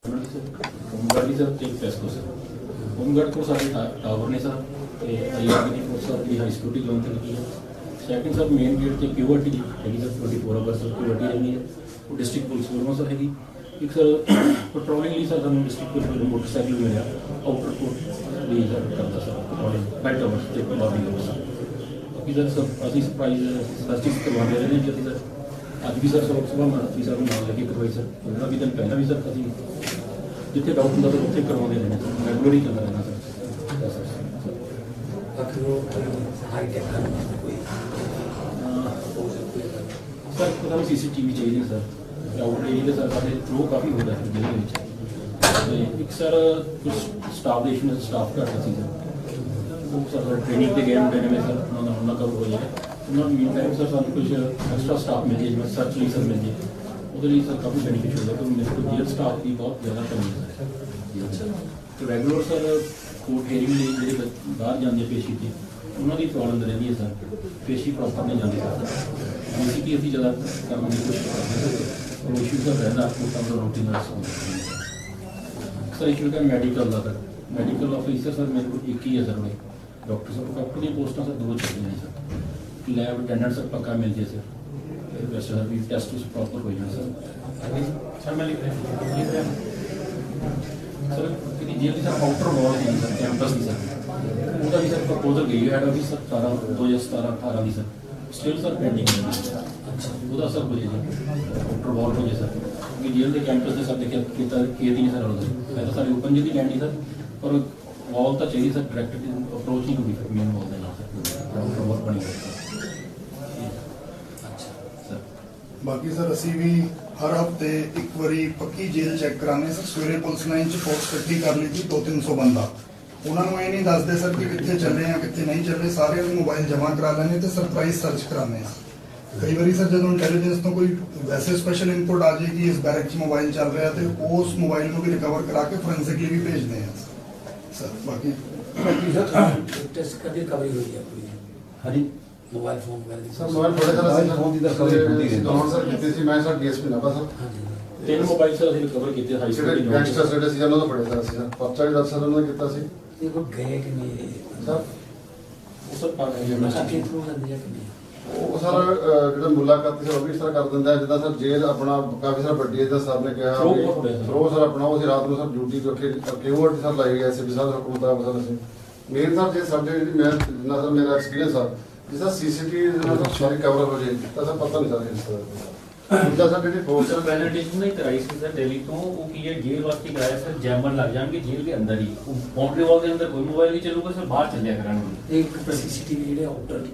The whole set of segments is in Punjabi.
होमगार्ड ही सर एक पेस्को सर होमगार्ड को सारे टावर ने सर IRB की force sir high security zone से लगी है। सेकंड सर मेन गेट से QRT हैगी सर 24 आवर सर QRT रहनी है वो डिस्ट्रिक्ट पुलिस वालों सर हैगी। एक सर पेट्रोलिंग लिए सर हम डिस्ट्रिक्ट पुलिस वालों मोटरसाइकिल मिले आउटर कोर्ट भी सर करता सर पेट्रोलिंग नाइट आवर्स से लॉबी हो सर बाकी सर सब असली सरप्राइज सर्चिंग करवाते रहे हैं जल्दी सर अज भी सर सुबह मानसी सर नाल लगे करवाई सर उन्होंने भी दिन पहला भी सर असं जिथे डाउट होंगे सर उत्थे करवाते रहने सर रेगुलर ही चलता रहना सर सर पता नहीं CCTV चाहिए सर आउटर एरिया सर साढ़े थ्रो काफ़ी होता है जेल एक सर कुछ स्टाफ दे इशू स्टाफ घट सी सर वो सर ट्रेनिंग के गए मुंडे ने सर उन्होंने कवर हो जाए उन्होंने मीन टाइम सर सानू कुछ एक्स्ट्रा स्टाफ मिल जाए जिवें सर्च लिए सर मिल जाए वो सर काफ़ी बेनीफिट होगा तो मेरे को जेल स्टाफ की बहुत ज़्यादा कमी है सर तो रेगुलर सर कोर्ट हेयरिंग लिए जो बाहर जाते पेशी से उन्होंने प्रॉब्लम रहती है सर पेशी प्रॉपर नहीं जाती सर बेसिकली अभी ज़्यादा करने की कोशिश करते हैं और इशू सर रहता कोर्टा का रूटीन सर इशू का मेडिकल का सर मेडिकल ऑफिसर सर मेरे को एक ही है सर भाई डॉक्टर की पोस्टा सर 2 चाहिए हैं सर लैब अटेंडेंट सर पक्का मिल जाए सर वैसे सर भी टेस्ट प्रॉपर हो जाए सर सर मैं लिख रहा सर कि जेल सर आउटर वॉल है सर कैंपस की सर ਉਹਦਾ ਵੀ ਸਰ ਪ੍ਰਪੋਜ਼ਲ ਗਈ ਹੈ ਵੀ ਸਰ 2017-18 ਦੀ ਸਰ ਸਟਿਲ ਸਰ ਪੈਂਡਿੰਗ ਹੈ ਉਹਦਾ ਸਰ ਹੋ ਜੇ ਜੀ ਆਊਟਰ ਵਾਲ ਹੋ ਜੇ ਸਰ ਕਿ ਜੇਲ੍ਹ ਦੇ ਕੈਂਪਸ ਦੇ ਸਰ ਦੇਖਿਆ ਕੀਤਾ ਕੀ ਨਹੀਂ ਸਰ ਉਹਦਾ ਮੈਂ ਤਾਂ ਸਾਡੀ ਓਪਨ ਜਿਹੀ ਲੈਂਡੀ ਸਰ ਪਰ ਵਾਲ ਤਾਂ ਚਾਹੀਦੀ ਸਰ ਡਾਇਰੈਕਟ ਅਪਰੋਚ ਨਹੀਂ ਹੋਈ ਫਿਰ ਮੇਨ ਵਾਲ ਦੇ ਨਾਲ ਸਰ ਆਊਟਰ ਵਾਲ ਬਣੀ ਹੋਈ ਸਰ बाकी सर असी भी हर हफ्ते एक बारी पक्की जेल चेक कराने सर सवेरे पुलिस लाइन च फोर्स इकट्ठी कर ली थी 200-300 बंदा उन्होंने ये नहीं दसते सर कि कितने चले हैं कितने नहीं चले सारे मोबाइल जमा करा लेने तो सरप्राइज सर्च कराने कई बार सर जो इंटैलीजेंस तो कोई वैसे स्पेशल इनपुट आ जाए कि इस बैरक च मोबाइल चल रहा है तो उस मोबाइल को भी रिकवर करा के फोरेंसिकली भी भेजते हैं सर बाकी टेस्ट कर रिकवरी हुई है पूरी हाँ जी मोबाइल फोन वगैरह सर मोबाइल बड़े तरह से फोन की रिकवरी होती है तो सर कितने सी मैं सर DSP ना सर हाँ जी 3 मोबाइल सर ਅਸੀਂ ਰਿਕਵਰ ਕੀਤੇ ਹਾਈ ਸਿਕਿਉਰਿਟੀ ਗੈਂਗਸਟਰ ਜਿਹੜੇ ਸੀ ਉਹਨਾਂ ਤੋਂ ਫੜੇ ਸਰ ਅਸੀਂ ਪਰਚਾ ਵੀ ਦੱਸ ਸਰ ਉਹਨਾਂ ਨੇ ਕੀਤਾ ਸੀ देखो गए कि नहीं ਸਰ ਉਹ ਸਰ ਪਾ ਗਏ मैं साथी थ्रू कर दिया कि नहीं ਉਹ ਸਰ ਜਿਹੜਾ ਮੁਲਾਕਾਤ ਸੀ ਉਹ ਵੀ ਸਰ ਕਰ ਦਿੰਦਾ ਜਿੱਦਾਂ ਸਰ ਜੇਲ੍ਹ ਆਪਣਾ ਕਾਫੀ ਸਰ ਵੱਡੀ ਹੈ ਸਰ ਨੇ ਕਿਹਾ ਥਰੋ ਸਰ ਆਪਣਾ ਉਹ ਸੀ ਰਾਤ ਨੂੰ ਸਰ ਡਿਊਟੀ ਕਰਕੇ ਕਿਉਂ ਸਰ ਲਾਈ ਗਿਆ ਸੀ ਸਰ ਹੁਕਮ ਦਾ ਸਰ ਅਸੀਂ ਮੇਨ ਸਰ ਜੇ ਸਬਜੈਕਟ ਜਿਹੜੀ ਮੈਂ ਜਿੰਨਾ ਸਰ ਮੇਰਾ ਐਕਸਪੀਰੀਅੰਸ ਆ ਜਿਸ ਦਾ CCTV ਨਾਲ ਸਾਰੀ ਕਵਰ ਹੋ ਜਾਏ ਤਾਂ ਸਰ ਪਤਾ ਨਹੀਂ ਸਰ ਇਸ ਤਰ੍ਹਾਂ ਜਿੱਦਾਂ ਸਰ ਜਿਹੜੀ ਫੋਰਸ ਸਰ ਵੈਲਿਡੇਸ਼ਨ ਨਹੀਂ ਕਰਾਈ ਸੀ ਸਰ ਦਿੱਲੀ ਤੋਂ ਉਹ ਕੀ ਹੈ ਜੇਲ੍ਹ ਵਾਸਤੇ ਕਰਾਇਆ ਸਰ ਜੈਮਰ ਲੱਗ ਜਾਣਗੇ ਜੇਲ੍ਹ ਦੇ ਅੰਦਰ ਹੀ ਬਾਉਂਡਰੀ ਵਾਲ ਦੇ ਅੰਦਰ ਕੋਈ ਮੋਬਾਈਲ ਨਹੀਂ ਚੱਲੂਗਾ ਸਰ ਬਾਹਰ ਚੱਲਿਆ ਕਰਾਂਗੇ एक CCTV ਜਿਹੜੇ ਆਊਟਰ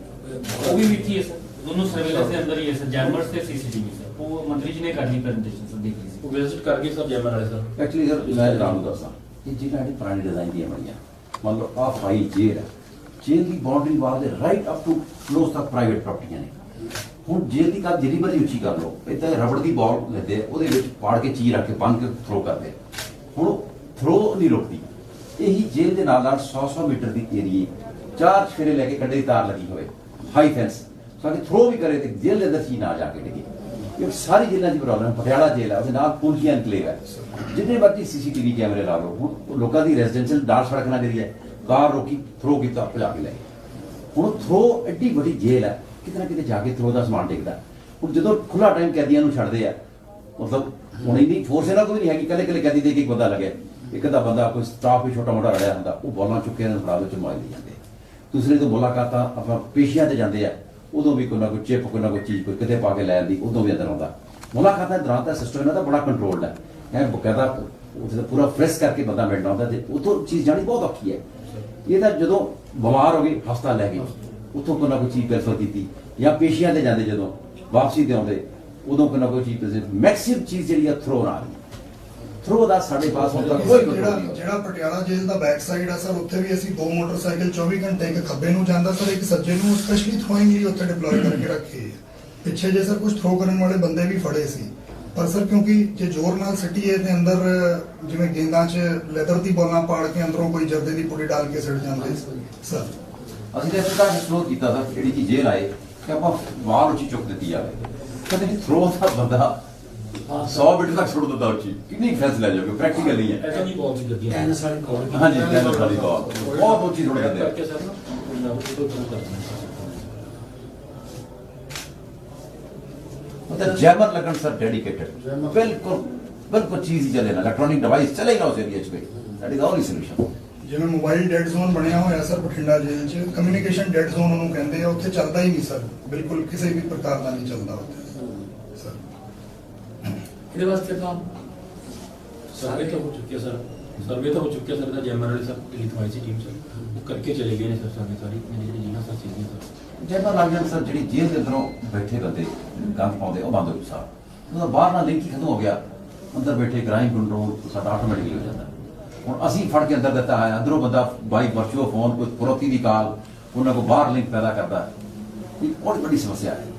ਉਹ ਵੀ ਮਿੱਠੀ ਹੈ ਸਰ ਦੋਨੋਂ ਸਰਵੇਲੈਂਸ ਦੇ ਅੰਦਰ ਹੀ ਹੈ ਸਰ ਜੈਮਰਸ ਤੇ CCTV ਸਰ ਉਹ ਮੰਤਰੀ ਜੀ ਨੇ ਕਰਨੀ ਪ੍ਰੈਜੈਂਟੇਸ਼ਨ ਸਰ ਦੇਖ ਲਈ ਸੀ ਉਹ ਵਿਜ਼ਿਟ ਕਰਕੇ ਸਰ ਜੈਮਰ ਵਾਲੇ ਸਰ ਐਕਚੁਅਲੀ ਸਰ ਮੈਂ ਤੁਹਾਨੂੰ ਦੱਸਾਂ ਕਿ ਜਿਹੜਾ ਦੀ ਪੁਰਾਣੀ ਡਿਜ਼ਾਈਨ ਦੀਆਂ ਬਣੀਆਂ ਮੰਨ ਲਓ ਆ ਫਾਈਲ ਜੇਲ੍ਹ ਹੈ ਜੇਲ੍ਹ ਦੀ ਬਾਉਂਡਰੀ ਵਾਲ ਦੇ ਰਾਈਟ ਅਪ ਟੂ ਕਲੋਜ਼ ਤੱਕ ਪ੍ਰਾਈਵੇਟ ਪ੍ਰਾਪਰਟੀਆਂ ਨੇ ਹੁਣ ਜੇਲ੍ਹ ਦੀ ਕੱਦ ਜਿਹੜੀ ਮਰਜ਼ੀ ਉੱਚੀ ਕਰ ਲਓ ਇਦਾਂ ਰਬੜ ਦੀ ਬਾਲ ਲੈਂਦੇ ਉਹਦੇ ਵਿੱਚ ਪਾੜ ਕੇ ਚੀਰ ਰੱਖ ਕੇ ਬੰਨ ਕੇ ਥਰੋ ਕਰਦੇ ਹੁਣ ਥਰੋ ਨਹੀਂ ਰੁਕਦੀ ਇਹੀ ਜੇਲ੍ਹ ਦੇ ਨਾਲ ਨਾਲ 100 ਮੀਟਰ ਦੀ ਏਰੀਏ 4 ਚਫੇਰੇ ਲੈ ਕੇ ਕੱਢੇ ਦੀ ਤਾਰ ਲੱਗੀ ਹੋਵੇ ਹਾਈ ਫੈਂਸ ਤਾਂ ਕਿ ਥਰੋ ਵੀ ਕਰੇ ਤੇ ਜੇਲ੍ਹ ਦੇ ਅੰਦਰ ਚੀਜ਼ ਨਾ ਜਾ ਕੇ ਡਿੱਗੇ ਇਹ ਸਾਰੀ ਜੇਲ੍ਹਾਂ ਦੀ ਪ੍ਰੋਬਲਮ ਪਟਿਆਲਾ ਜੇਲ੍ਹ ਹੈ ਉਹਦੇ ਨਾਲ ਪੁਲਕੀਆਂ ਐਨਕਲੇਵ ਹੈ ਜਿੰਨੇ ਮਰਜ਼ੀ CCTV ਕੈਮਰੇ ਲਾ ਲਓ ਹੁਣ ਲੋਕਾਂ ਦੀ ਰੈਜ਼ੀਡੈਂਸ਼ੀਅਲ ਡਾਰ ਸੜਕ ਨਾਲ ਜਿਹੜੀ ਹੈ ਕਾਰ ਰੋਕੀ ਥਰੋ ਕੀਤਾ ਭਜਾ ਕੇ ਲੈ ਹੁਣ ਥਰੋ ਐਡੀ ਵੱਡੀ ਜੇਲ੍ਹ ਹੈ ਕਿਤੇ ਨਾ ਕਿਤੇ ਜਾ ਕੇ ਥਰੋ ਦਾ ਸਮਾਨ ਡਿੱਗਦਾ ਹੁਣ ਜਦੋਂ ਖੁੱਲਾ ਟਾਈਮ ਕੈਦੀਆਂ ਨੂੰ ਛੱਡਦੇ ਆ ਮਤਲਬ ਹੁਣ ਇੰਨੀ ਫੋਰਸ ਇਹਨਾਂ ਕੋਈ ਨਹੀਂ ਹੈਗੀ ਕੱਲੇ ਕੈਦੀ ਦੇ ਕੇ ਇੱਕ ਬੰਦਾ ਲੱਗਿਆ ਇੱਕ ਅੱਧਾ ਬੰਦਾ ਕੋਈ ਸਟਾਫ ਵੀ ਛੋਟਾ ਮੋਟਾ ਰੜਿਆ ਹੁੰਦਾ ਉਹ ਬੋਲਾਂ ਚੁੱਕੇ ਨੇ ਫੜਾ ਵਿੱਚ ਮਾਰ ਜਾਂਦੇ ਦੂਸਰੇ ਤੋਂ ਮੁਲਾਕਾਤਾਂ ਆਪਾਂ ਪੇਸ਼ੀਆਂ ਤੇ ਜਾਂਦੇ ਆ ਉਦੋਂ ਵੀ ਕੋਈ ਨਾ ਕੋਈ ਚਿਪ ਕੋਈ ਨਾ ਕੋਈ ਚੀਜ਼ ਕੋਈ ਕਿਤੇ ਪਾ ਕੇ ਲੈ ਆਂਦੀ ਉਦੋਂ ਵੀ ਅੰਦਰ ਆਉਂਦਾ ਮੁਲਾਕਾਤਾਂ ਦੌਰਾਨ ਦਾ ਸਿਸਟਮ ਇਹਨਾਂ ਦਾ ਬੜਾ ਕੰਟਰੋਲਡ ਹੈ ਇਹ ਬਕਾਇਦਾ ਉਹਦਾ ਪੂਰਾ ਫਰੈਸ਼ ਕਰਕੇ ਬੰਦਾ ਮਿਲਣਾ ਹੁੰਦਾ ਤੇ ਉਤੋਂ ਚੀਜ਼ ਜਾਣੀ ਬਹੁਤ ਔਖੀ ਹੈ ਇਹ ਤਾਂ ਜਦੋਂ ਬਿਮਾਰ ਹੋ ਗਏ ਹਸਪਤਾਲ ਲੈ ਗਏ ਉੱਥੋਂ ਕੋਈ ਨਾ ਕੋਈ ਚੀਜ਼ ਪ੍ਰੈਫਰ ਕੀਤੀ ਜਾਂ ਪੇਸ਼ੀਆਂ ਤੇ ਜਾਂਦੇ ਜਦੋਂ ਵਾਪਸੀ ਤੇ ਆਉਂਦੇ ਉਦੋਂ ਕੋਈ ਨਾ ਕੋਈ ਚੀਜ਼ ਮੈਕਸਿਮਮ ਚੀਜ਼ ਜਿਹੜੀ ਆ ਥਰੋ ਨਾ ਆ ਰਹੀ ਥਰੋ ਦਾ ਸਾਡੇ ਪਾਸ ਹੁਣ ਤੱਕ ਕੋਈ ਜਿਹੜਾ ਪਟਿਆਲਾ ਜੇਲ੍ਹ ਦਾ ਬੈਕ ਸਾਈਡ ਆ ਸਰ ਉੱਥੇ ਵੀ ਅਸੀਂ 2 ਮੋਟਰਸਾਈਕਲ 24 ਘੰਟੇ ਇੱਕ ਖੱਬੇ ਨੂੰ ਜਾਂਦਾ ਸਰ ਇੱਕ ਸੱਜੇ ਨੂੰ ਸਪੈਸ਼ਲੀ ਥਰੋਇੰਗ ਲਈ ਉੱਥੇ ਡਿਪਲੋਏ ਕਰਕੇ ਰੱਖੇ ਪਿੱਛੇ ਜੇ ਸਰ ਕੁਝ ਥਰੋ ਕਰਨ ਵਾਲੇ ਬੰਦੇ ਵੀ ਫੜੇ ਸੀ ਪਰ ਸਰ ਕਿਉਂਕਿ ਜੇ ਜ਼ੋਰ ਨਾਲ ਸਿੱਟੀ ਹੈ ਤੇ ਅੰਦਰ ਜਿਵੇਂ ਗੇਂਦਾਂ 'ਚ ਲੈਦਰ ਦੀ ਬੋਲਾਂ ਪਾੜ ਕੇ ਅੰਦਰੋਂ ਕੋਈ ਜਰਦੇ ਦੀ ਪੁੜੀ ਡਾਲ ਕੇ ਸਿੱਟ ਜਾਂਦੇ ਸਰ ਅਸੀਂ ਤਾਂ ਸਰਕਾਰ ਨੇ ਸਲੋਅ ਕੀਤਾ ਸਰ ਜਿਹੜੀ ਚੀਜ਼ ਜੇਲ੍ਹ ਆਏ ਕਿ ਆਪਾਂ ਵਾਲ ਉੱਚੀ ਚੁੱਕ ਦਿੱਤੀ ਜਾਵੇ ਕਦੇ ਥਰੋ ਦਾ ਬੰਦਾ 100 ਮੀਟਰ ਤੱਕ ਸੁੱਟ ਦਿੱਤਾ ਉੱਚੀ ਕਿੰਨੀ ਫੈਂਸ ਲੈ ਜਾਓਗੇ ਪ੍ਰੈਕਟੀਕਲ ਨਹੀਂ ਹੈ ਐਸਾ ਨਹੀਂ ਬਾਕਸ ਲੱਗੀ ਟੈਨਿਸ ਵਾਲੀ ਕੋਲ ਹਾਂਜੀ ਟੈਨਿਸ ਵਾਲੀ ਬਾਲ ਬਹੁਤ ਉੱਚੀ ਸੁੱਟ ਦਿੰਦੇ ਆ ਕਰਕੇ ਸਰ ਨਾ ਉਹਨਾਂ ਉਹ ਤੋਂ ਸ਼ੁਰੂ ਕਰਦੇ ਹਾਂ मतलब जैमर लगन सर डेडिकेटेड जैमर। बिल्कुल बिल्कुल चीज ही चले ना इलेक्ट्रॉनिक डिवाइस चले ना उस एरिया पे दैट इज ओनली सॉल्यूशन ਜਿਵੇਂ ਮੋਬਾਈਲ ਡੈਡ ਜ਼ੋਨ ਬਣਿਆ ਹੋਇਆ ਸਰ ਬਠਿੰਡਾ ਜੇਲ੍ਹ 'ਚ ਕਮਿਊਨੀਕੇਸ਼ਨ ਡੈਡ ਜ਼ੋਨ ਉਹਨੂੰ ਕਹਿੰਦੇ ਆ ਉੱਥੇ ਚੱਲਦਾ ਹੀ ਨਹੀਂ ਸਰ ਬਿਲਕੁਲ ਕਿਸੇ ਵੀ ਪ੍ਰਕਾਰ ਦਾ ਨਹੀਂ ਚੱਲਦਾ ਉੱਥੇ ਸਰ ਇਹਦੇ ਵਾਸਤੇ ਤਾਂ सर्वे तो हो चुके हैं सर सर्वे तो हो चुके हैं सर जैमर वाले सर लिखवाई सी टीम सर वो करके चले गए ने सर सर्वे सारी मैंने जी जीना सर चीजें सर जैमर लग जान सर ਜਿਹੜੀ ਜੇਲ੍ਹ ਦੇ ਅੰਦਰੋਂ ਬੈਠੇ ਬੰਦੇ ਗੰਦ ਪਾਉਂਦੇ ਉਹ ਬੰਦ ਹੋ ਗਈ ਸਾਹਿਬ ਉਹਦਾ ਬਾਹਰ ਨਾਲ ਲਿੰਕ ਹੀ ਖਤਮ ਹੋ ਗਿਆ ਅੰਦਰ ਬੈਠੇ ਕ੍ਰਾਈਮ ਕੰਟਰੋਲ ਸਾਡਾ ਆਟੋਮੈਟਿਕਲੀ ਹੋ ਜਾਂਦਾ ਹੁਣ ਅਸੀਂ ਫੜ ਕੇ ਅੰਦਰ ਦਿੱਤਾ ਹੈ ਅੰਦਰੋਂ ਬੰਦਾ ਬਾਈ ਵਰਚੁਅਲ ਫੋਨ ਕੋਈ ਫਰੋਤੀ ਦੀ ਕਾਲ ਉਹਨਾਂ ਕੋ ਬਾਹਰ ਲਿੰਕ ਪੈਦਾ ਕਰਦਾ ਹੈ ਇਹ ਬਹੁਤ ਵੱਡੀ ਸਮੱਸਿਆ ਹੈ